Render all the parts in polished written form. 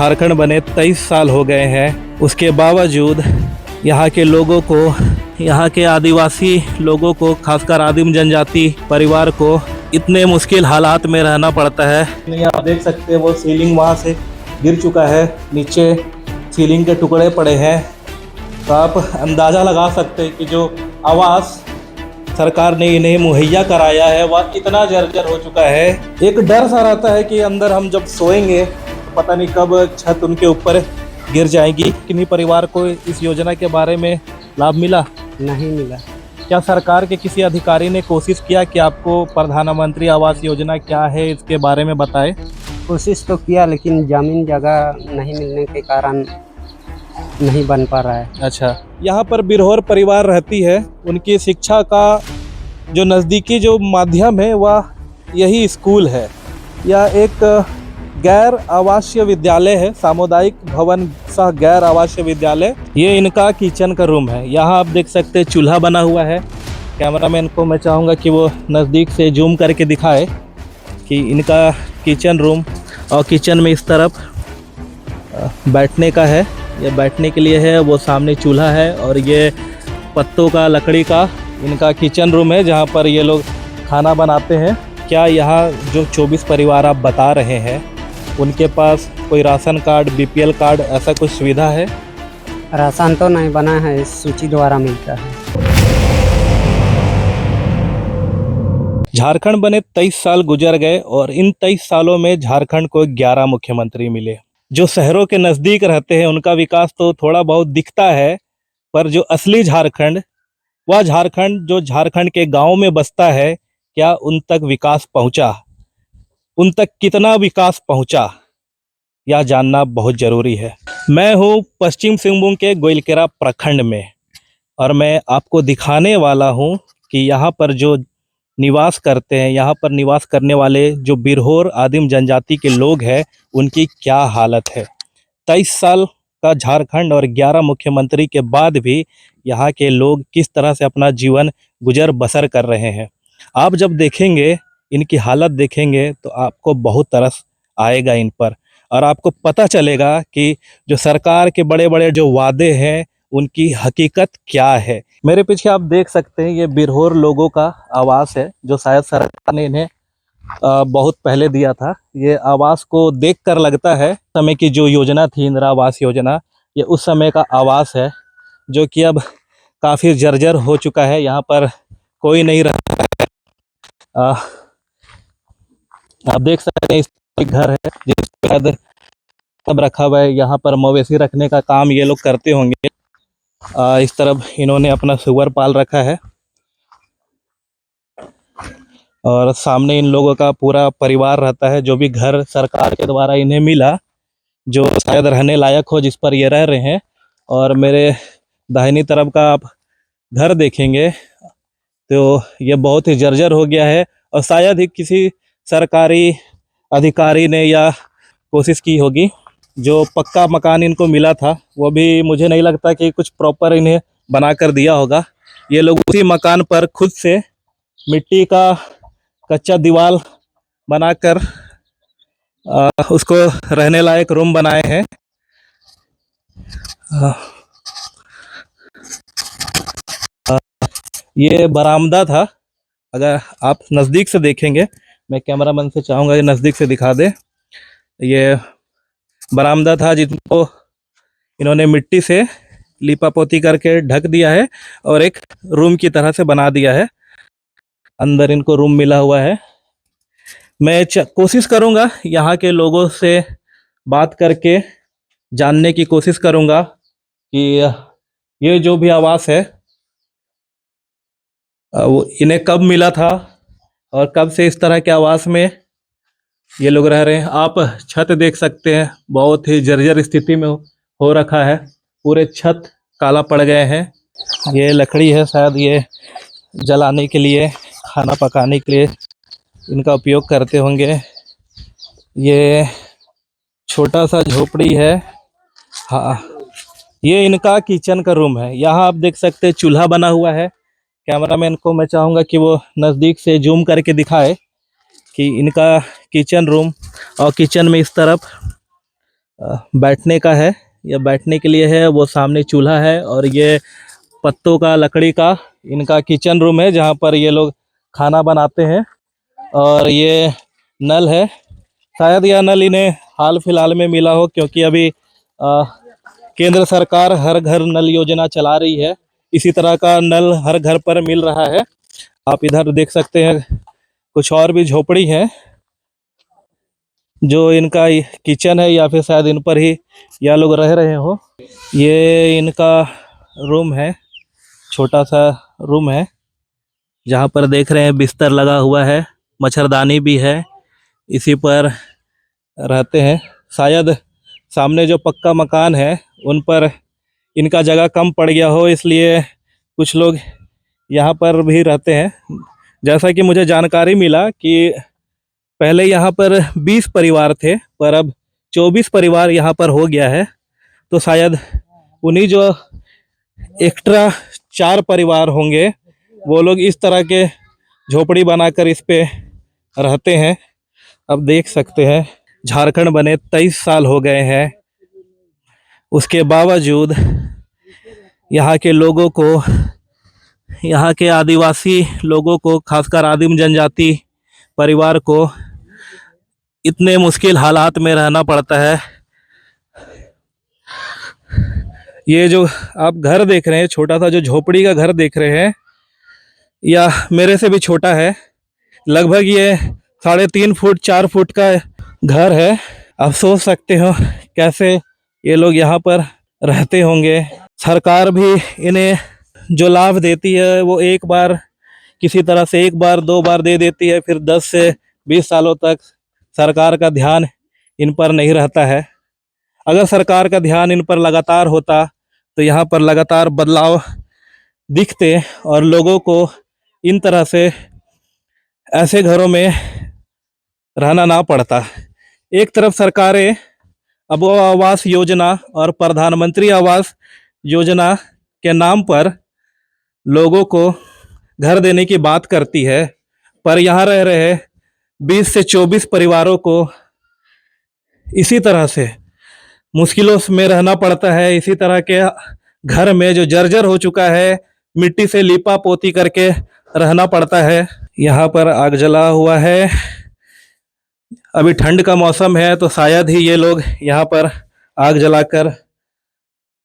झारखंड बने 23 साल हो गए हैं, उसके बावजूद यहाँ के लोगों को, यहाँ के आदिवासी लोगों को, खासकर आदिम जनजाति परिवार को इतने मुश्किल हालात में रहना पड़ता है। नहीं, आप देख सकते हैं वो सीलिंग वहाँ से गिर चुका है, नीचे सीलिंग के टुकड़े पड़े हैं। तो आप अंदाज़ा लगा सकते हैं कि जो आवास सरकार ने इन्हें मुहैया कराया है वह इतना जर्जर हो चुका है। एक डर सा रहता है कि अंदर हम जब सोएंगे तो पता नहीं कब छत उनके ऊपर गिर जाएगी। किन्हीं परिवार को इस योजना के बारे में लाभ मिला? नहीं मिला। क्या सरकार के किसी अधिकारी ने कोशिश किया कि आपको प्रधानमंत्री आवास योजना क्या है इसके बारे में बताए? कोशिश तो किया, लेकिन ज़मीन जगह नहीं मिलने के कारण नहीं बन पा रहा है। अच्छा, यहाँ पर बिरहोर परिवार रहती है, उनकी शिक्षा का जो नज़दीकी जो माध्यम है वह यही स्कूल है। यह एक गैर आवासीय विद्यालय है, सामुदायिक भवन सह गैर आवासीय विद्यालय। ये इनका किचन का रूम है। यहाँ आप देख सकते हैं चूल्हा बना हुआ है। कैमरामैन को मैं चाहूँगा कि वो नज़दीक से जूम करके दिखाए कि इनका किचन रूम, और किचन में इस तरफ बैठने का है, ये बैठने के लिए है। वो सामने चूल्हा है और ये पत्तों का, लकड़ी का इनका किचन रूम है जहाँ पर ये लोग खाना बनाते हैं। क्या यहाँ जो 24 परिवार आप बता रहे हैं उनके पास कोई राशन कार्ड, बीपीएल कार्ड, ऐसा कुछ सुविधा है? राशन तो नहीं बना है, इस सूची द्वारा मिलता है। झारखंड बने 23 साल गुजर गए और इन 23 सालों में झारखंड को 11 मुख्यमंत्री मिले। जो शहरों के नज़दीक रहते हैं उनका विकास तो थोड़ा बहुत दिखता है, पर जो असली झारखंड, वह झारखंड जो झारखंड के गांव में बसता है, क्या उन तक विकास पहुंचा? उन तक कितना विकास पहुंचा, यह जानना बहुत ज़रूरी है। मैं हूं पश्चिम सिंहभूम के गोइलकेरा प्रखंड में और मैं आपको दिखाने वाला हूं कि यहाँ पर जो निवास करते हैं, यहाँ पर निवास करने वाले जो बिरहोर आदिम जनजाति के लोग हैं उनकी क्या हालत है। 23 साल का झारखंड और 11 मुख्यमंत्री के बाद भी यहाँ के लोग किस तरह से अपना जीवन गुजर बसर कर रहे हैं। आप जब देखेंगे, इनकी हालत देखेंगे तो आपको बहुत तरस आएगा इन पर, और आपको पता चलेगा कि जो सरकार के बड़े बड़े जो वादे हैं उनकी हकीकत क्या है। मेरे पीछे आप देख सकते हैं ये बिरहोर लोगों का आवास है, जो शायद सरकार ने इन्हें बहुत पहले दिया था। ये आवास को देखकर लगता है समय की जो योजना थी, इंदिरा आवास योजना, ये उस समय का आवास है जो कि अब काफ़ी जर्जर हो चुका है। यहाँ पर कोई नहीं रहता है। आप देख सकते हैं इस घर है जिस पर सब रखा हुआ है। यहाँ पर मवेशी रखने का काम ये लोग करते होंगे। इस तरफ इन्होंने अपना सुअर पाल रखा है और सामने इन लोगों का पूरा परिवार रहता है। जो भी घर सरकार के द्वारा इन्हें मिला, जो शायद रहने लायक हो, जिस पर ये रह रहे हैं। और मेरे दाहिनी तरफ का आप घर देखेंगे तो ये बहुत ही जर्जर हो गया है और शायद ही किसी सरकारी अधिकारी ने या कोशिश की होगी। जो पक्का मकान इनको मिला था वो भी मुझे नहीं लगता कि कुछ प्रॉपर इन्हें बना कर दिया होगा। ये लोग उसी मकान पर खुद से मिट्टी का कच्चा दीवार बनाकर उसको रहने लायक रूम बनाए हैं। ये बरामदा था, अगर आप नज़दीक से देखेंगे, मैं कैमरामैन से चाहूँगा ये नज़दीक से दिखा दे। ये बरामदा था जिनको इन्होंने मिट्टी से लिपापोती करके ढक दिया है और एक रूम की तरह से बना दिया है। अंदर इनको रूम मिला हुआ है। मैं कोशिश करूँगा यहाँ के लोगों से बात करके जानने की कोशिश करूँगा कि ये जो भी आवास है वो इन्हें कब मिला था और कब से इस तरह के आवास में ये लोग रह रहे हैं। आप छत देख सकते हैं, बहुत ही जर्जर स्थिति में हो रखा है। पूरे छत काला पड़ गए हैं। ये लकड़ी है, शायद ये जलाने के लिए, खाना पकाने के लिए इनका उपयोग करते होंगे। ये छोटा सा झोपड़ी है। हाँ, ये इनका किचन का रूम है। यहाँ आप देख सकते हैं चूल्हा बना हुआ है। कैमरामैन को मैं चाहूँगा कि वो नज़दीक से जूम करके दिखाए कि इनका किचन रूम, और किचन में इस तरफ बैठने का है, या बैठने के लिए है। वो सामने चूल्हा है और ये पत्तों का, लकड़ी का इनका किचन रूम है जहाँ पर ये लोग खाना बनाते हैं। और ये नल है, शायद यह नल इन्हें हाल फिलहाल में मिला हो, क्योंकि अभी केंद्र सरकार हर घर नल योजना चला रही है। इसी तरह का नल हर घर पर मिल रहा है। आप इधर देख सकते हैं कुछ और भी झोपड़ी है जो इनका किचन है, या फिर शायद इन पर ही यह लोग रह रहे हो। ये इनका रूम है, छोटा सा रूम है जहाँ पर देख रहे हैं बिस्तर लगा हुआ है, मच्छरदानी भी है, इसी पर रहते हैं। शायद सामने जो पक्का मकान है उन पर इनका जगह कम पड़ गया हो, इसलिए कुछ लोग यहाँ पर भी रहते हैं। जैसा कि मुझे जानकारी मिला कि पहले यहाँ पर 20 परिवार थे, पर अब 24 परिवार यहाँ पर हो गया है। तो शायद उन्हीं जो एक्स्ट्रा 4 परिवार होंगे वो लोग इस तरह के झोपड़ी बनाकर इस पे रहते हैं। अब देख सकते हैं झारखंड बने 23 साल हो गए हैं, उसके बावजूद यहाँ के लोगों को, यहाँ के आदिवासी लोगों को, खासकर आदिम जनजाति परिवार को इतने मुश्किल हालात में रहना पड़ता है। ये जो आप घर देख रहे हैं, छोटा सा जो झोपड़ी का घर देख रहे हैं, या मेरे से भी छोटा है, लगभग ये 3.5 फुट 4 फुट का घर है। आप सोच सकते हो कैसे ये लोग यहाँ पर रहते होंगे। सरकार भी इन्हें जो लाभ देती है वो एक बार किसी तरह से, एक बार 2 बार दे देती है, फिर 10 से 20 सालों तक सरकार का ध्यान इन पर नहीं रहता है। अगर सरकार का ध्यान इन पर लगातार होता तो यहाँ पर लगातार बदलाव दिखते और लोगों को इन तरह से ऐसे घरों में रहना ना पड़ता। एक तरफ सरकारें अब वो आवास योजना और प्रधानमंत्री आवास योजना के नाम पर लोगों को घर देने की बात करती है, पर यहाँ रह रहे 20 से 24 परिवारों को इसी तरह से मुश्किलों में रहना पड़ता है। इसी तरह के घर में जो जर्जर हो चुका है, मिट्टी से लीपा पोती करके रहना पड़ता है। यहाँ पर आग जला हुआ है, अभी ठंड का मौसम है तो शायद ही ये लोग यहाँ पर आग जलाकर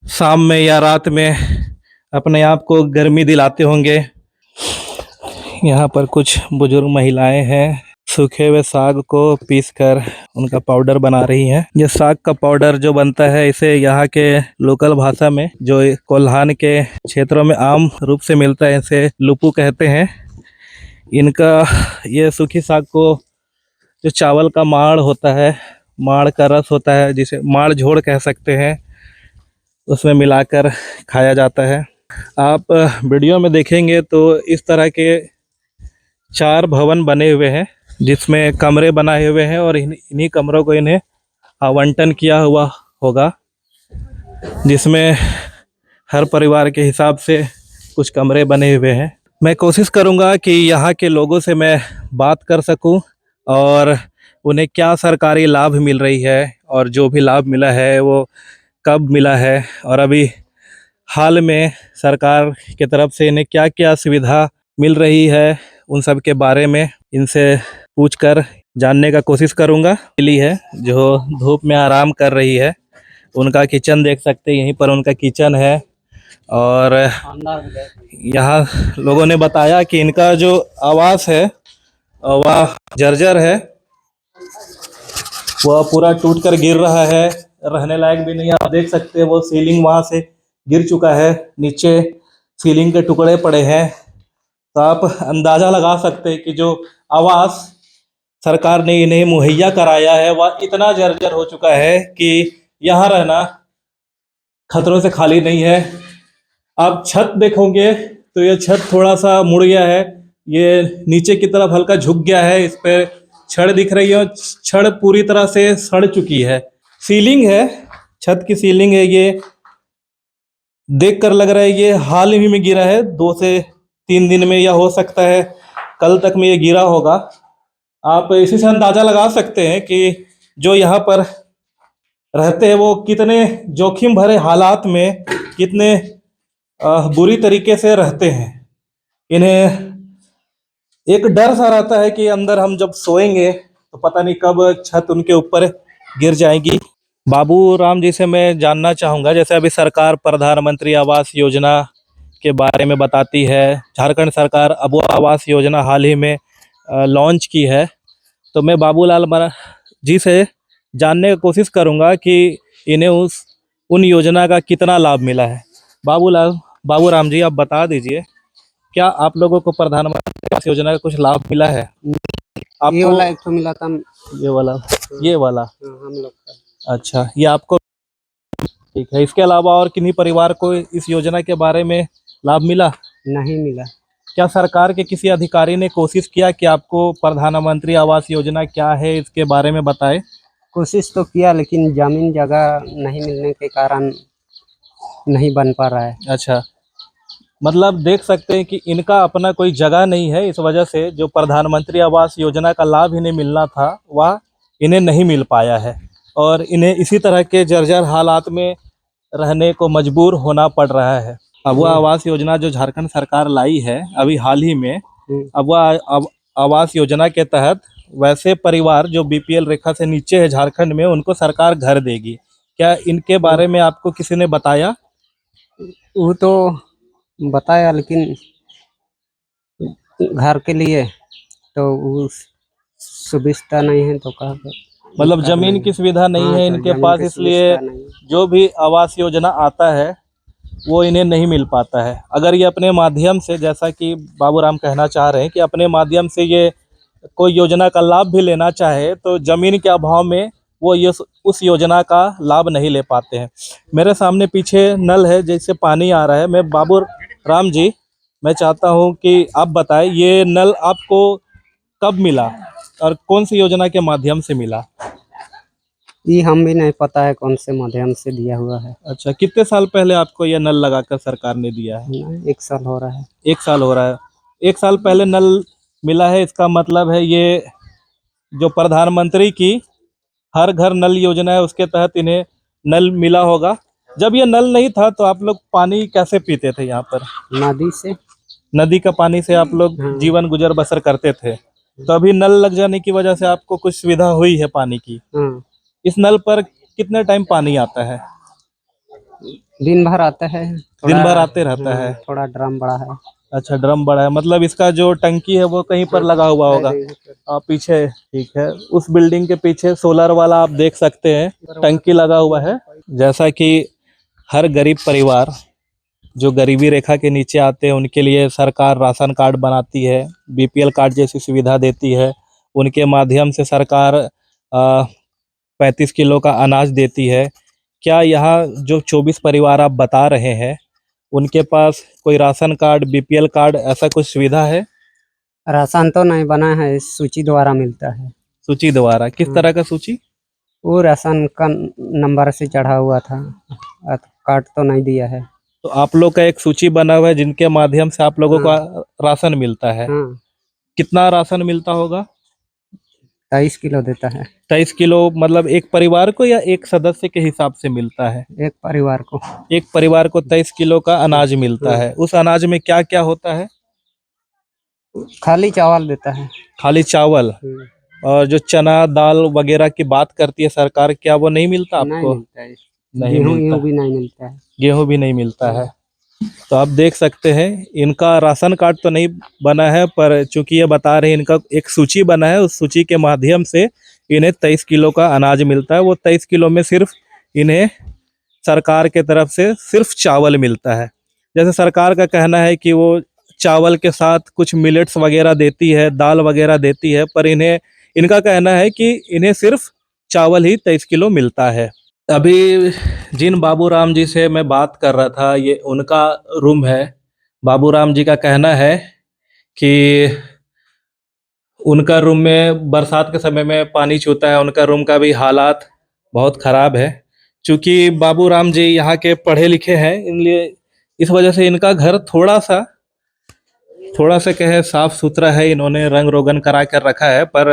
शाम में या रात में अपने आप को गर्मी दिलाते होंगे। यहाँ पर कुछ बुजुर्ग महिलाएं हैं, सूखे हुए साग को पीसकर उनका पाउडर बना रही हैं। ये साग का पाउडर जो बनता है, इसे यहाँ के लोकल भाषा में, जो कोल्हान के क्षेत्रों में आम रूप से मिलता है, इसे लुपू कहते हैं। इनका ये सूखी साग को जो चावल का माड़ होता है, माड़ का रस होता है, जिसे माड़ झोड़ कह सकते हैं, उसमें मिलाकर खाया जाता है। आप वीडियो में देखेंगे तो इस तरह के 4 भवन बने हुए हैं जिसमें कमरे बनाए हुए हैं, और इन्हीं कमरों को इन्हें आवंटन किया हुआ होगा, जिसमें हर परिवार के हिसाब से कुछ कमरे बने हुए हैं। मैं कोशिश करूंगा कि यहाँ के लोगों से मैं बात कर सकूं और उन्हें क्या सरकारी लाभ मिल रही है, और जो भी लाभ मिला है वो कब मिला है, और अभी हाल में सरकार की तरफ से इन्हें क्या क्या सुविधा मिल रही है, उन सब के बारे में इनसे पूछकर जानने का कोशिश करूंगा। मिली है जो धूप में आराम कर रही है, उनका किचन देख सकते हैं, यहीं पर उनका किचन है। और यहाँ लोगों ने बताया कि इनका जो आवास है वह जर्जर है, वह पूरा टूट कर गिर रहा है, रहने लायक भी नहीं है। आप देख सकते हैं वो सीलिंग वहां से गिर चुका है, नीचे सीलिंग के टुकड़े पड़े हैं। तो आप अंदाजा लगा सकते हैं कि जो आवास सरकार ने इन्हें मुहैया कराया है वह इतना जर्जर हो चुका है कि यहाँ रहना खतरों से खाली नहीं है। आप छत देखोगे तो ये छत थोड़ा सा मुड़ गया है, ये नीचे की तरफ हल्का झुक गया है, इस पे छड़ दिख रही है, छड़ पूरी तरह से सड़ चुकी है। सीलिंग है, छत की सीलिंग है, ये देखकर लग रहा है ये हाल ही में गिरा है, 2 से 3 दिन में, या हो सकता है कल तक में ये गिरा होगा। आप इसी से अंदाजा लगा सकते हैं कि जो यहाँ पर रहते हैं वो कितने जोखिम भरे हालात में कितने बुरी तरीके से रहते हैं। इन्हें एक डर सा रहता है कि अंदर हम जब सोएंगे तो पता नहीं कब छत उनके ऊपर गिर जाएगी। बाबू राम जी से मैं जानना चाहूँगा, जैसे अभी सरकार प्रधानमंत्री आवास योजना के बारे में बताती है, झारखंड सरकार अब वो आवास योजना हाल ही में लॉन्च की है, तो मैं बाबूलाल जी से जानने की कोशिश करूंगा कि इन्हें उस उन योजना का कितना लाभ मिला है। बाबू राम जी, आप बता दीजिए, क्या आप लोगों को प्रधानमंत्री आवास योजना का कुछ लाभ मिला है? ये आपको वाला एक तो मिला था। ये वाला ये वाला हम लोग का अच्छा, ये आपको ठीक है। इसके अलावा और किन्हीं परिवार को इस योजना के बारे में लाभ मिला? नहीं मिला। क्या सरकार के किसी अधिकारी ने कोशिश किया कि आपको प्रधानमंत्री आवास योजना क्या है इसके बारे में बताए? कोशिश तो किया लेकिन जमीन जगह नहीं मिलने के कारण नहीं बन पा रहा है। अच्छा, मतलब देख सकते हैं कि इनका अपना कोई जगह नहीं है, इस वजह से जो प्रधानमंत्री आवास योजना का लाभ इन्हें मिलना था वह इन्हें नहीं मिल पाया है और इन्हें इसी तरह के जर्जर हालात में रहने को मजबूर होना पड़ रहा है। अब वह आवास योजना जो झारखंड सरकार लाई है अभी हाल ही में, अब वह आवास योजना के तहत वैसे परिवार जो बीपीएल रेखा से नीचे है झारखंड में, उनको सरकार घर देगी। क्या इनके बारे में आपको किसी ने बताया? वो तो बताया लेकिन घर के लिए तो वो सुविधा नहीं है तो कहा मतलब जमीन की सुविधा नहीं है इनके पास, इसलिए जो भी आवास योजना आता है वो इन्हें नहीं मिल पाता है। अगर ये अपने माध्यम से, जैसा कि बाबूराम कहना चाह रहे हैं कि अपने माध्यम से ये कोई योजना का लाभ भी लेना चाहे तो जमीन के अभाव में वो ये उस योजना का लाभ नहीं ले पाते हैं। मेरे सामने पीछे नल है जिससे पानी आ रहा है। मैं बाबू राम जी, मैं चाहता हूं कि आप बताएं ये नल आपको कब मिला और कौन सी योजना के माध्यम से मिला? ये हम भी नहीं पता है कौन से माध्यम से दिया हुआ है। अच्छा, कितने साल पहले आपको यह नल लगाकर सरकार ने दिया है? 1 साल हो रहा है। 1 साल हो रहा है। 1 साल पहले नल मिला है, इसका मतलब है ये जो प्रधानमंत्री की हर घर नल योजना है उसके तहत इन्हें नल मिला होगा। जब ये नल नहीं था तो आप लोग पानी कैसे पीते थे यहाँ पर? नदी से। नदी का पानी से आप लोग जीवन गुजर बसर करते थे, तो अभी नल लग जाने की वजह से आपको कुछ सुविधा हुई है पानी की। इस नल पर कितने टाइम पानी आता है? दिन भर आता है। दिन भर आते रहता है। थोड़ा ड्रम बड़ा है। अच्छा, ड्रम बड़ा है, मतलब इसका जो टंकी है वो कहीं पर लगा हुआ होगा। आप पीछे, ठीक है, उस बिल्डिंग के पीछे सोलर वाला आप देख सकते हैं टंकी लगा हुआ है। जैसा कि हर गरीब परिवार जो गरीबी रेखा के नीचे आते हैं उनके लिए सरकार राशन कार्ड बनाती है, बीपीएल कार्ड जैसी सुविधा देती है। उनके माध्यम से सरकार 35 किलो का अनाज देती है। क्या यहाँ जो 24 परिवार आप बता रहे हैं उनके पास कोई राशन कार्ड, बीपीएल कार्ड, ऐसा कुछ सुविधा है? राशन तो नहीं बना है, सूची द्वारा मिलता है। सूची द्वारा? किस तरह का सूची? वो राशन का नंबर से चढ़ा हुआ था, कार्ड तो नहीं दिया है। तो आप लोग का एक सूची बना हुआ है जिनके माध्यम से आप लोगों को राशन मिलता है। कितना राशन मिलता होगा? 23 किलो देता है। 23 किलो मतलब एक परिवार को या एक सदस्य के हिसाब से मिलता है? एक परिवार को। एक परिवार को 23 किलो का अनाज मिलता है। उस अनाज में क्या क्या होता है? खाली चावल देता है। खाली चावल? और जो चना दाल वगैरह की बात करती है सरकार, क्या वो नहीं मिलता आपको? नहीं मिलता है। नहीं मिलता। भी नहीं मिलता है। गेहूं भी नहीं मिलता है। तो आप देख सकते हैं इनका राशन कार्ड तो नहीं बना है, पर चूंकि ये बता रहे हैं इनका एक सूची बना है, उस सूची के माध्यम से इन्हें 23 किलो का अनाज मिलता है। वो 23 किलो में सिर्फ इन्हें सरकार के तरफ से सिर्फ चावल मिलता है। जैसे सरकार का कहना है कि वो चावल के साथ कुछ मिलेट्स वगैरह देती है, दाल वगैरह देती है, पर इनका कहना है कि इन्हें सिर्फ चावल ही 23 किलो मिलता है। अभी जिन बाबू राम जी से मैं बात कर रहा था ये उनका रूम है। बाबू राम जी का कहना है कि उनका रूम में बरसात के समय में पानी छूता है, उनका रूम का भी हालात बहुत ख़राब है। चूँकि बाबू राम जी यहाँ के पढ़े लिखे हैं, इसलिए इस वजह से इनका घर थोड़ा सा कहे साफ सुथरा है, इन्होंने रंग रोगन करा कर रखा है, पर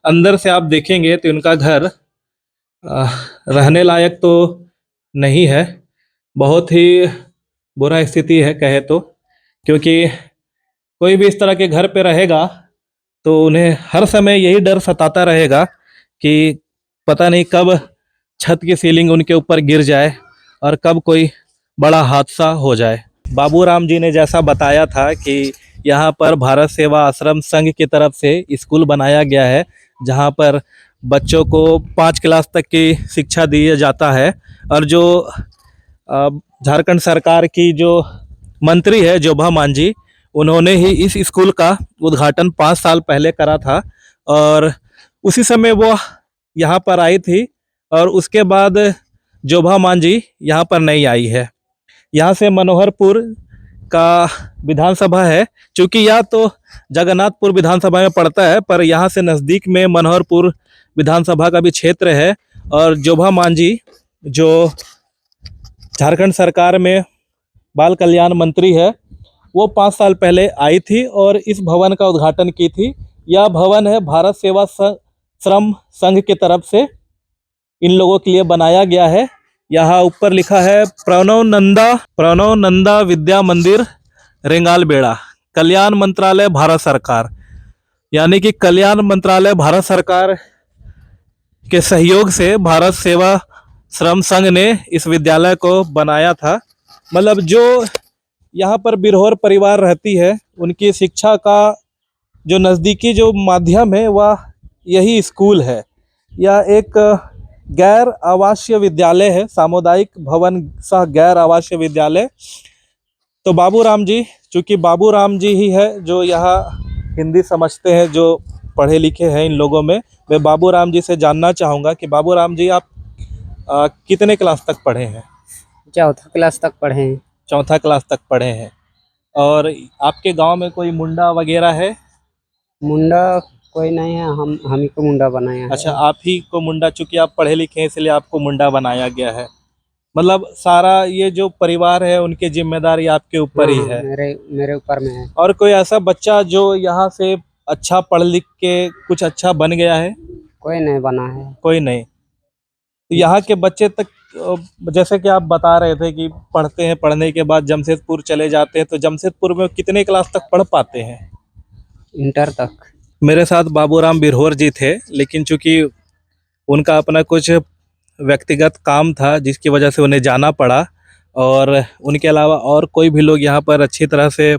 अंदर से आप देखेंगे तो इनका घर रहने लायक तो नहीं है, बहुत ही बुरा स्थिति है कहे तो, क्योंकि कोई भी इस तरह के घर पे रहेगा तो उन्हें हर समय यही डर सताता रहेगा कि पता नहीं कब छत की सीलिंग उनके ऊपर गिर जाए और कब कोई बड़ा हादसा हो जाए। बाबूराम जी ने जैसा बताया था कि यहाँ पर भारत सेवा आश्रम संघ की तरफ से स्कूल बनाया गया है, जहाँ पर बच्चों को 5 क्लास तक की शिक्षा दिया जाता है। और जो अ, झारखंड सरकार की जो मंत्री है जोभा मांझी, उन्होंने ही इस स्कूल का उद्घाटन 5 साल पहले करा था और उसी समय वो यहाँ पर आई थी और उसके बाद जोभा मांझी यहाँ पर नहीं आई है। यहाँ से मनोहरपुर का विधानसभा है, क्योंकि यह तो जगन्नाथपुर विधानसभा में पड़ता है, पर यहाँ से नज़दीक में मनोहरपुर विधानसभा का भी क्षेत्र है। और जोभा मांझी जो झारखंड सरकार में बाल कल्याण मंत्री है, वो 5 साल पहले आई थी और इस भवन का उद्घाटन की थी। यह भवन है भारत सेवा श्रम संघ की तरफ से इन लोगों के लिए बनाया गया है। यहाँ ऊपर लिखा है प्रणव नंदा विद्या मंदिर रेंगाल बेड़ा, कल्याण मंत्रालय भारत सरकार। यानी कि कल्याण मंत्रालय भारत सरकार के सहयोग से भारत सेवा श्रम संघ ने इस विद्यालय को बनाया था। मतलब जो यहाँ पर बिरहोर परिवार रहती है, उनकी शिक्षा का जो नज़दीकी जो माध्यम है वह यही स्कूल है। यह एक गैर आवासीय विद्यालय है, सामुदायिक भवन सह गैर आवासीय विद्यालय। तो बाबूराम जी, चूँकि बाबूराम जी ही है जो यहाँ हिंदी समझते हैं, जो पढ़े लिखे हैं इन लोगों में, मैं बाबूराम जी से जानना चाहूँगा कि बाबूराम जी आप कितने क्लास तक पढ़े हैं? 4th क्लास तक पढ़े हैं। 4th क्लास तक पढ़े हैं। और आपके गांव में कोई मुंडा वगैरह है? मुंडा कोई नहीं है, हम ही को मुंडा बनाया है। अच्छा, आप ही को मुंडा, चूंकि आप पढ़े लिखे हैं इसलिए आपको मुंडा बनाया गया है। मतलब सारा ये जो परिवार है उनकी जिम्मेदारी आपके ऊपर ही है। मेरे ऊपर में है। और कोई ऐसा बच्चा जो यहाँ से अच्छा पढ़ लिख के कुछ अच्छा बन गया है? कोई नहीं बना है। कोई नहीं। तो यहाँ के बच्चे तक, जैसे कि आप बता रहे थे कि पढ़ते हैं, पढ़ने के बाद जमशेदपुर चले जाते हैं, तो जमशेदपुर में कितने क्लास तक पढ़ पाते हैं? इंटर तक। मेरे साथ बाबूराम बिरहोर जी थे, लेकिन चूंकि उनका अपना कुछ व्यक्तिगत काम था जिसकी वजह से उन्हें जाना पड़ा, और उनके अलावा और कोई भी लोग यहाँ पर अच्छी तरह से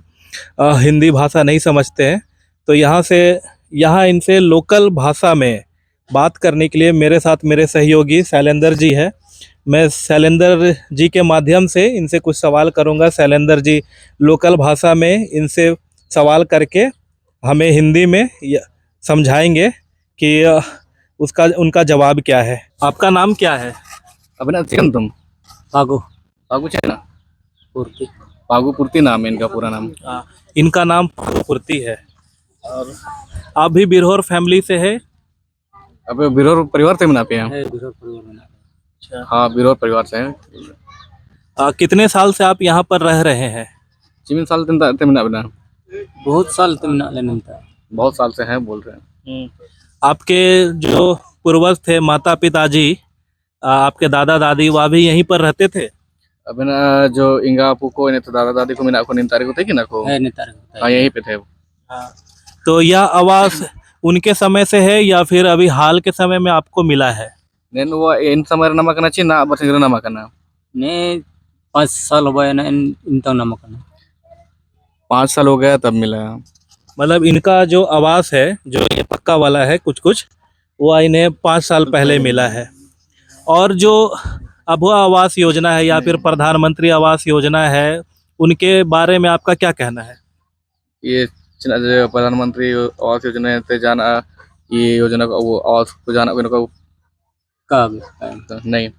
हिंदी भाषा नहीं समझते हैं। तो यहाँ इनसे लोकल भाषा में बात करने के लिए मेरे साथ मेरे सहयोगी शैलेंद्र जी है। मैं शैलेंद्र जी के माध्यम से इनसे कुछ सवाल करूंगा। शैलेंद्र जी लोकल भाषा में इनसे सवाल करके हमें हिंदी में समझाएंगे कि उनका जवाब क्या है। आपका नाम क्या है? अपना तुम पागो पागु चाइना पूर्ति। पागु पूर्ति नाम है इनका पूरा नाम। इनका नाम पूर्ति है। और आप भी बिरहोर फैमिली से है? अब बिरहोर परिवार से मिला पे हैं। अच्छा। हाँ, बिरहोर परिवार से हैं। कितने साल से आप यहाँ पर रह रहे हैं? 3 साल ते मिला बना। बहुत साल तुम ना लेने था। बहुत साल से हैं बोल रहे हैं। आपके जो पूर्वज थे, माता पिताजी, आपके दादा दादी, वह भी यहीं पर रहते थे? अब ना जो इंगा पुको ने तो दादा दादी को मिला को निंतारे को थे कि ना को। हाँ, यहीं पे थे। तो यह आवास उनके समय से है या फिर अभी हाल के समय में आपको मिला है? नेन वो इन समय नामा करना चाहिए ना, बस इंग्र नामा करना। ने 5 साल हो गए ना इन तो नाम करना। 5 साल हो गया तब मिला। मतलब इनका जो आवास है, जो ये पक्का वाला है कुछ वो इन्हें 5 साल पहले मिला है। और जो अभुआ आवास योजना है या फिर प्रधानमंत्री आवास योजना है, उनके बारे में आपका क्या कहना है? ये प्रधानमंत्री आवास योजना से जाना, ये योजना का वो आवास को जाना का नहीं।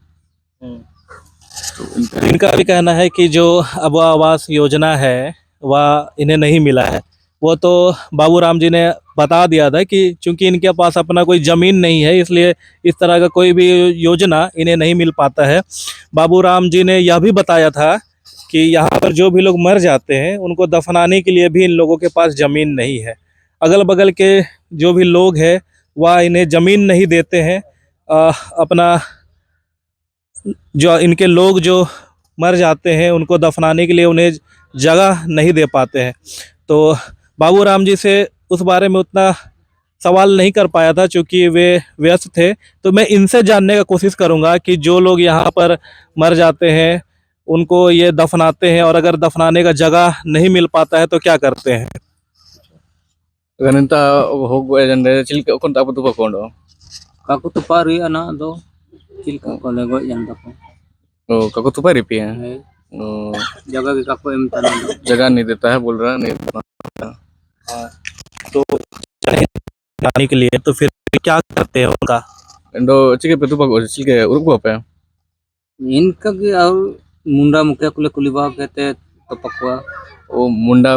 तो इनका भी कहना है कि जो अभुआ आवास योजना है वह इन्हें नहीं मिला है। वो तो बाबूराम जी ने बता दिया था कि चूंकि इनके पास अपना कोई ज़मीन नहीं है, इसलिए इस तरह का कोई भी योजना इन्हें नहीं मिल पाता है। बाबूराम जी ने यह भी बताया था कि यहाँ पर जो भी लोग मर जाते हैं उनको दफनाने के लिए भी इन लोगों के पास ज़मीन नहीं है। अगल बगल के जो भी लोग हैं वह इन्हें ज़मीन नहीं देते हैं अपना जो इनके लोग जो मर जाते हैं उनको दफनाने के लिए उन्हें जगह नहीं दे पाते हैं। तो बाबूराम जी से उस बारे में उतना सवाल नहीं कर पाया था क्योंकि वे व्यस्त थे। तो मैं इनसे जानने का कोशिश करूंगा कि जो लोग यहाँ पर मर जाते हैं उनको ये दफनाते हैं और अगर दफनाने का जगह नहीं मिल पाता है तो क्या करते हैं। ganun ta hog jan chilka kon ta tu kondo Kako tu pari ana do chilka ko lego yan dako. kako tu pari pe है ओ, जगह के kako em तना दो. जगह नहीं देता है बोल रहा नहीं देता। तो दफनाने के लिए तो फिर क्या करते हैं उनका। एंडो चिके पे तू पको चिके उरुक पे इनका के और मुंडा मुखिया कुले कुलीबा कहते तो पकवा. वो मुंडा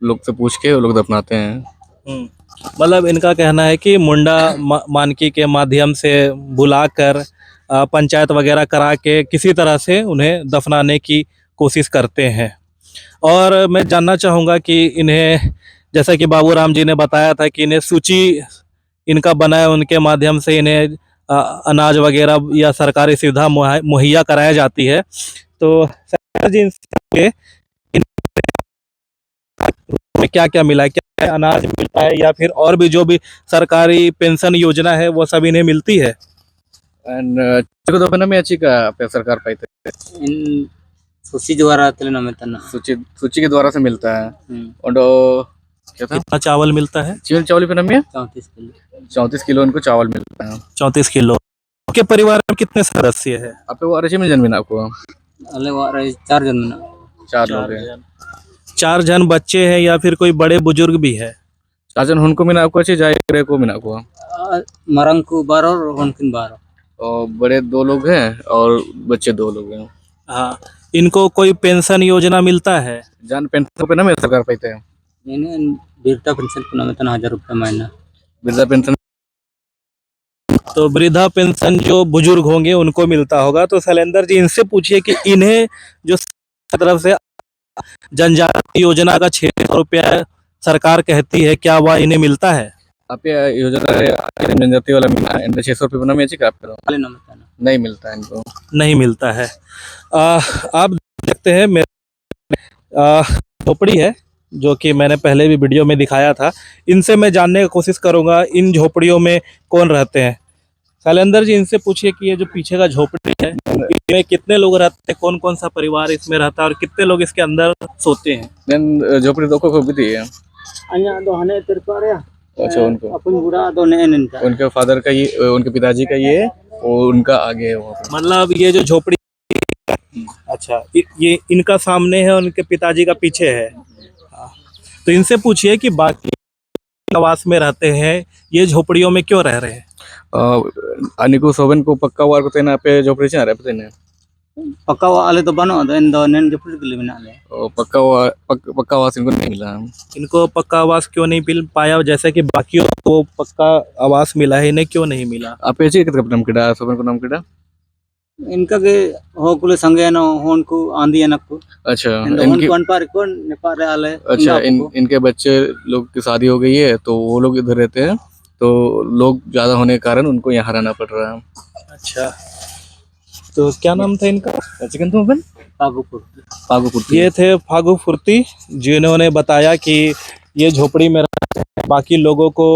लोग से पूछ के वो लोग दफनाते हैं। मतलब इनका कहना है कि मुंडा मानकी के माध्यम से बुलाकर पंचायत वगैरह करा के किसी तरह से उन्हें दफनाने की कोशिश करते हैं। और मैं जानना चाहूँगा कि इन्हें जैसा कि बाबूराम जी ने बताया था कि इन्हें सूची इनका बना है उनके माध्यम से इन्हें अनाज वगैरह या सरकारी सुविधा मुहैया कराई जाती है। तो सरकार जी इनसे में क्या क्या मिला है, क्या अनाज मिलता है या फिर और भी जो भी सरकारी पेंशन योजना है वो सब इन्हें मिलती है। एंड चिको दफना में अच्छी का पे सरकार पाइते इन सूची द्वारा तले ना में तना. सूची के द्वारा से मिलता है। और क्या था कितना चावल मिलता है। चावल पे ना में 34 किलो 34 किलो इनको चावल मिलता है। 34 किलो। के परिवार में कितने सदस्य है। आप वो अरसी में जन्मी ना आपको अले वारे 4 जन ना. 4 लोग हैं। 4 जन बच्चे हैं या फिर कोई बड़े बुजुर्ग भी है। 4 जन उनको मिला आपको अच्छी जाए करे को मिला आपको मरंग को 12 और होनकिन 12 और बड़े 2 लोग हैं और बच्चे 2 लोग हैं। हाँ, इनको कोई पेंशन योजना मिलता है। जान पेंशन पे ना में सरकार पाइते हैं। इन्हें वृद्धा पेंशन को ना में तना 1000 रुपया महीना. वृद्धा पेंशन तो वृद्धा पेंशन जो बुजुर्ग होंगे उनको मिलता होगा। तो शैलेंद्र जी इनसे पूछिए कि इन्हें जो तरफ से जनजाति योजना का 600 रुपया सरकार कहती है क्या वह इन्हें मिलता है। आप ये योजना जनजाति वाला मिला है 600 रुपये बना में अच्छी का अले ना में तना नहीं मिलता है इनको नहीं मिलता है। आप देखते हैं मेरे झोपड़ी है जो कि मैंने पहले भी वीडियो में दिखाया था। इनसे मैं जानने की कोशिश करूंगा इन झोपड़ियों में कौन रहते हैं। शैलेंद्र जी इनसे पूछिए कि ये जो पीछे का झोपड़ी है इसमें कितने लोग रहते हैं, कौन कौन सा परिवार इसमें रहता है और कितने लोग इसके अंदर सोते हैं। देन झोपड़ी दो को भी दी है। अन्या दो हने तेरे रे अच्छा उनको अपन बुरा दो ने इनका उनके फादर का ये उनके पिताजी का ये और उनका आगे है वहाँ पे। मतलब ये जो झोपड़ी अच्छा ये इनका सामने है उनके पिताजी का पीछे है। हाँ, तो इनसे पूछिए कि बाकी आवास में रहते हैं ये झोपड़ियों में क्यों रह रहे हैं। अनिको सोबन को पक्का वार को तेना पे झोपड़ी से आ रहे पते ने पक्का वाले तो बनो दो इन दो ने जो पुलिस के लिए बना ले. पक्का आवास इनको नहीं मिला। इनको पक्का आवास क्यों नहीं मिल पाया जैसे कि बाकियों को पक्का आवास मिला है इन्हें क्यों नहीं मिला। आप ऐसे कितना नाम किड़ा सोबन को नाम किड़ा इनका के हो कुले संगे न होन को आंधी है नक्को. अच्छा होन कौन पार कौन नेपाल आले. अच्छा इनके बच्चे लोग की शादी हो गई है तो वो लोग इधर रहते हैं तो लोग ज्यादा होने के कारण उनको यहाँ रहना पड़ रहा है। अच्छा तो क्या नाम था इनका। चिकन तो अपन पागुपुर ये थे फागु फुर्ती जिन्होंने बताया कि ये झोपड़ी में रहते हैं, बाकी लोगों को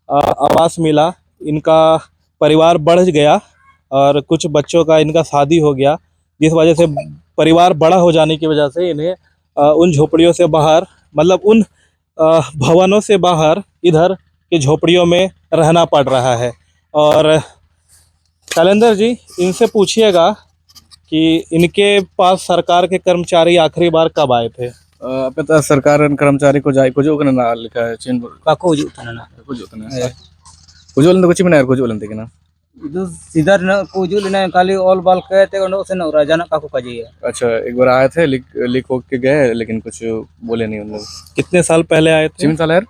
आवास मिला, इनका परिवार बढ़ गया और कुछ बच्चों का इनका शादी हो गया जिस वजह से परिवार बड़ा हो जाने की वजह से इन्हें उन झोपड़ियों से बाहर मतलब उन भवनों से बाहर इधर की झोपड़ियों में रहना पड़ रहा है। और शैलेंद्र जी इनसे पूछिएगा कि इनके पास सरकार के कर्मचारी आखिरी बार कब आए थे। पता सरकार कर्मचारी को जाए को जो ना लिखा है चिन्ह काको जो तना ना को जो तना को जो कुछ में को जो लेते कि ना इधर सीधा न को जो लेना खाली ऑल बाल कहते उन से न राजा ना काको का जी है। अच्छा एक बार आए थे लिख हो के गए लेकिन कुछ बोले नहीं उन लोग। कितने साल पहले आए थे। 3 साल यार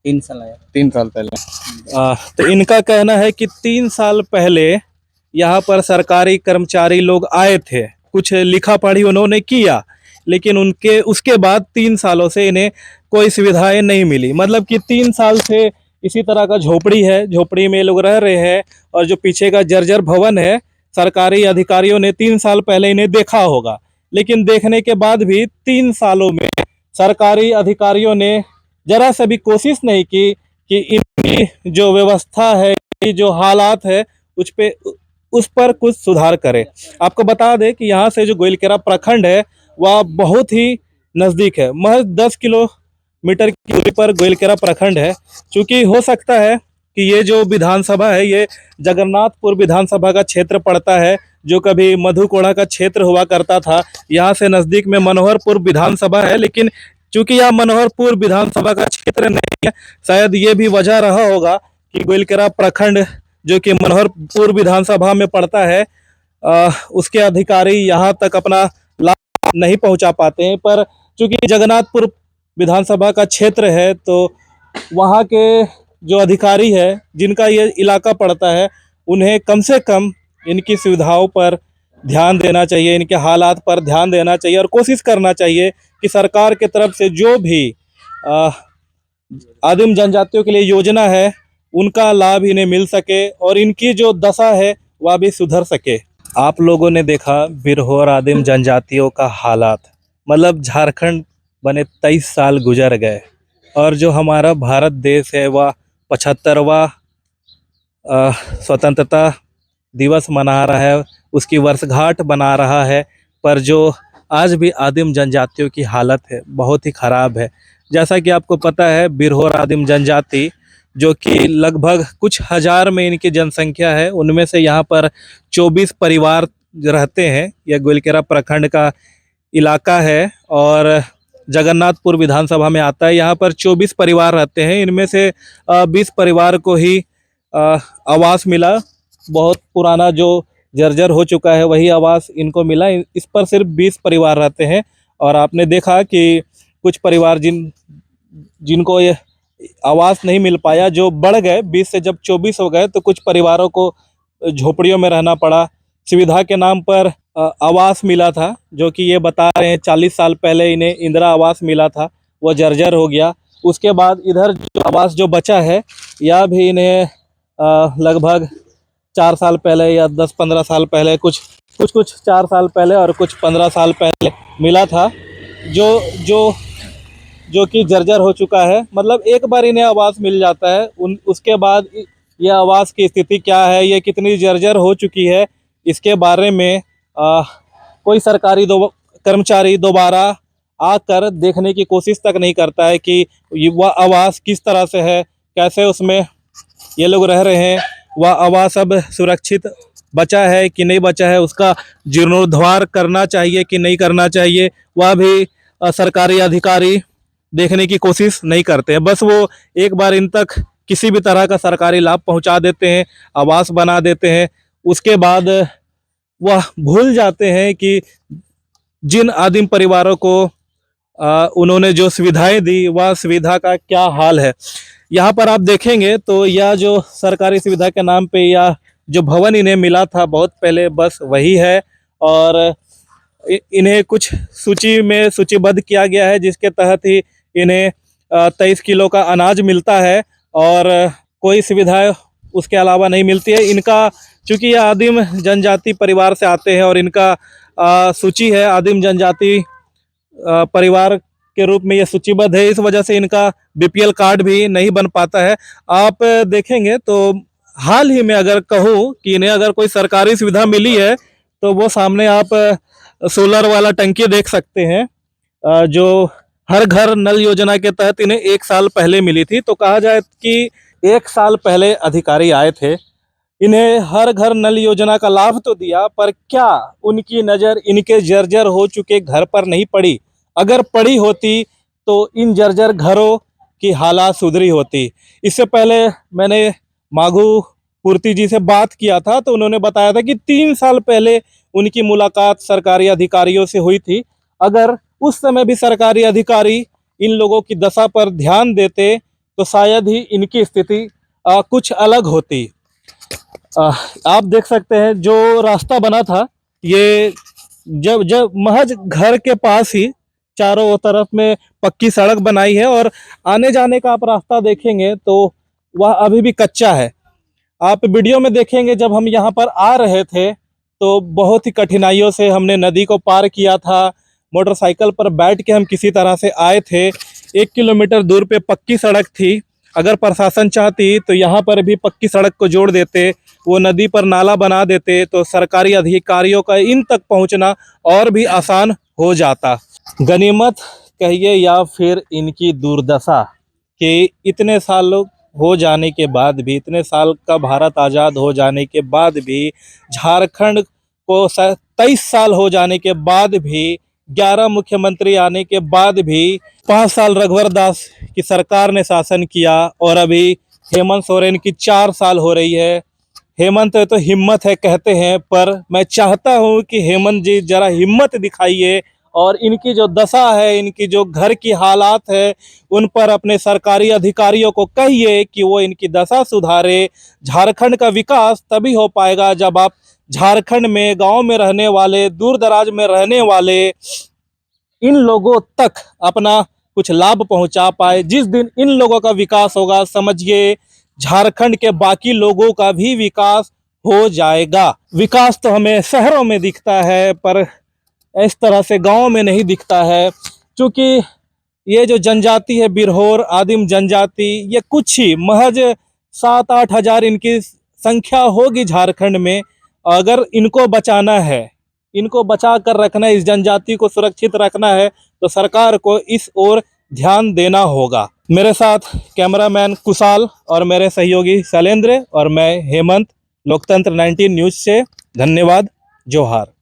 3 साल आया 3 साल पहले। तो इनका कहना है कि 3 साल पहले यहाँ पर सरकारी कर्मचारी लोग आए थे, कुछ लिखा पढ़ी उन्होंने किया लेकिन उनके उसके बाद 3 सालों से इन्हें कोई सुविधाएं नहीं मिली। मतलब कि 3 साल से इसी तरह का झोपड़ी है, झोपड़ी में लोग रह रहे हैं और जो पीछे का जर्जर भवन है सरकारी अधिकारियों ने 3 साल पहले इन्हें देखा होगा, लेकिन देखने के बाद भी 3 सालों में सरकारी अधिकारियों ने जरा सा भी कोशिश नहीं की कि इनकी जो व्यवस्था है, ये जो हालात है, उस पर कुछ सुधार करे। आपको बता दें कि यहाँ से जो गोइलकेरा प्रखंड है वह बहुत ही नज़दीक है, महज 10 किलोमीटर की दूरी पर गोइलकेरा प्रखंड है। चूँकि हो सकता है कि ये जो विधानसभा है ये जगन्नाथपुर विधानसभा का क्षेत्र पड़ता है, जो कभी मधुकोड़ा का क्षेत्र हुआ करता था। यहाँ से नज़दीक में मनोहरपुर विधानसभा है, लेकिन चूँकि यह मनोहरपुर विधानसभा का क्षेत्र नहीं है, शायद ये भी वजह रहा होगा कि गोइलकेरा प्रखंड जो कि मनोहरपुर विधानसभा में पड़ता है, उसके अधिकारी यहाँ तक अपना लाभ नहीं पहुँचा पाते हैं। पर चूँकि जगन्नाथपुर विधानसभा का क्षेत्र है, तो वहाँ के जो अधिकारी है जिनका ये इलाका पड़ता है, उन्हें कम से कम इनकी सुविधाओं पर ध्यान देना चाहिए, इनके हालात पर ध्यान देना चाहिए और कोशिश करना चाहिए कि सरकार के तरफ से जो भी आदिम जनजातियों के लिए योजना है उनका लाभ इन्हें मिल सके और इनकी जो दशा है वह भी सुधर सके। आप लोगों ने देखा बिरहोर और आदिम जनजातियों का हालात, मतलब झारखंड बने 23 साल गुजर गए और जो हमारा भारत देश है वह 75वां स्वतंत्रता दिवस मना रहा है, उसकी वर्षगांठ बना रहा है, पर जो आज भी आदिम जनजातियों की हालत है बहुत ही ख़राब है। जैसा कि आपको पता है, बिरहोर आदिम जनजाति जो कि लगभग कुछ हज़ार में इनकी जनसंख्या है, उनमें से यहाँ पर 24 परिवार रहते हैं। यह गोइलकेरा प्रखंड का इलाका है और जगन्नाथपुर विधानसभा में आता है। यहाँ पर 24 परिवार रहते हैं, इनमें से 20 परिवार को ही आवास मिला। बहुत पुराना जो जर्जर हो चुका है वही आवास इनको मिला। इस पर सिर्फ 20 परिवार रहते हैं और आपने देखा कि कुछ परिवार जिनको ये आवास नहीं मिल पाया, जो बढ़ गए 20 से जब 24 हो गए, तो कुछ परिवारों को झोपड़ियों में रहना पड़ा। सुविधा के नाम पर आवास मिला था, जो कि ये बता रहे हैं 40 साल पहले इन्हें इंदिरा आवास मिला था, वो जर्जर हो गया। उसके बाद इधर जो आवास जो बचा है यह भी इन्हें लगभग 4 साल पहले या 10-15 साल पहले, कुछ 4 साल पहले और कुछ 15 साल पहले मिला था, जो कि जर्जर हो चुका है। मतलब एक बार इन्हें आवास मिल जाता है, उसके बाद यह आवास की स्थिति क्या है, ये कितनी जर्जर हो चुकी है, इसके बारे में कोई सरकारी कर्मचारी दोबारा आकर देखने की कोशिश तक नहीं करता है कि वह आवास किस तरह से है, कैसे उसमें ये लोग रह रहे हैं, वह आवास अब सुरक्षित बचा है कि नहीं बचा है, उसका जीर्णोद्धार करना चाहिए कि नहीं करना चाहिए, वह भी सरकारी अधिकारी देखने की कोशिश नहीं करते हैं। बस वो एक बार इन तक किसी भी तरह का सरकारी लाभ पहुंचा देते हैं, आवास बना देते हैं, उसके बाद वह भूल जाते हैं कि जिन आदिम परिवारों को उन्होंने जो सुविधाएं दी वह सुविधा का क्या हाल है। यहाँ पर आप देखेंगे तो यह जो सरकारी सुविधा के नाम पे यह जो भवन इन्हें मिला था बहुत पहले, बस वही है और इन्हें कुछ सूची में सूचीबद्ध किया गया है, जिसके तहत ही इन्हें 23 किलो का अनाज मिलता है और कोई सुविधा उसके अलावा नहीं मिलती है। इनका चूँकि यह आदिम जनजाति परिवार से आते हैं और इनका सूची है आदिम जनजाति परिवार के रूप में ये सूचीबद्ध है, इस वजह से इनका बीपीएल कार्ड भी नहीं बन पाता है। आप देखेंगे तो हाल ही में अगर कहूँ कि इन्हें अगर कोई सरकारी सुविधा मिली है तो वो सामने आप सोलर वाला टंकी देख सकते हैं, जो हर घर नल योजना के तहत इन्हें 1 साल पहले मिली थी। तो कहा जाए कि 1 साल पहले अधिकारी आए थे, इन्हें हर घर नल योजना का लाभ तो दिया, पर क्या उनकी नज़र इनके जर्जर हो चुके घर पर नहीं पड़ी? अगर पड़ी होती तो इन जर्जर घरों की हालात सुधरी होती। इससे पहले मैंने माघू पूर्ति जी से बात किया था तो उन्होंने बताया था कि 3 साल पहले उनकी मुलाकात सरकारी अधिकारियों से हुई थी। अगर उस समय भी सरकारी अधिकारी इन लोगों की दशा पर ध्यान देते तो शायद ही इनकी स्थिति कुछ अलग होती। आप देख सकते हैं जो रास्ता बना था, ये जब महज घर के पास ही चारों तरफ में पक्की सड़क बनाई है और आने जाने का आप रास्ता देखेंगे तो वह अभी भी कच्चा है। आप वीडियो में देखेंगे जब हम यहाँ पर आ रहे थे तो बहुत ही कठिनाइयों से हमने नदी को पार किया था। मोटरसाइकिल पर बैठ के हम किसी तरह से आए थे। 1 किलोमीटर दूर पे पक्की सड़क थी। अगर प्रशासन चाहती तो यहाँ पर भी पक्की सड़क को जोड़ देते, वो नदी पर नाला बना देते तो सरकारी अधिकारियों का इन तक पहुँचना और भी आसान हो जाता। गनीमत कहिए या फिर इनकी दुर्दशा कि इतने साल हो जाने के बाद भी, इतने साल का भारत आज़ाद हो जाने के बाद भी, झारखंड को 23 साल हो जाने के बाद भी, 11 मुख्यमंत्री आने के बाद भी, 5 साल रघुवर दास की सरकार ने शासन किया और अभी हेमंत सोरेन की 4 साल हो रही है। हेमंत तो हिम्मत है कहते हैं, पर मैं चाहता हूं कि हेमंत जी जरा हिम्मत दिखाइए और इनकी जो दशा है, इनकी जो घर की हालात है, उन पर अपने सरकारी अधिकारियों को कहिए कि वो इनकी दशा सुधारे। झारखंड का विकास तभी हो पाएगा जब आप झारखंड में गांव में रहने वाले, दूर दराज में रहने वाले इन लोगों तक अपना कुछ लाभ पहुंचा पाए। जिस दिन इन लोगों का विकास होगा, समझिए झारखंड के बाकी लोगों का भी विकास हो जाएगा। विकास तो हमें शहरों में दिखता है, पर इस तरह से गांव में नहीं दिखता है। क्योंकि ये जो जनजाति है, बिरहोर आदिम जनजाति, ये कुछ ही महज 7-8 हजार इनकी संख्या होगी झारखंड में। अगर इनको बचाना है, इनको बचा कर रखना है, इस जनजाति को सुरक्षित रखना है, तो सरकार को इस ओर ध्यान देना होगा। मेरे साथ कैमरामैन कुशाल और मेरे सहयोगी शैलेंद्र और मैं हेमंत, लोकतंत्र 19 न्यूज़ से। धन्यवाद। जोहार।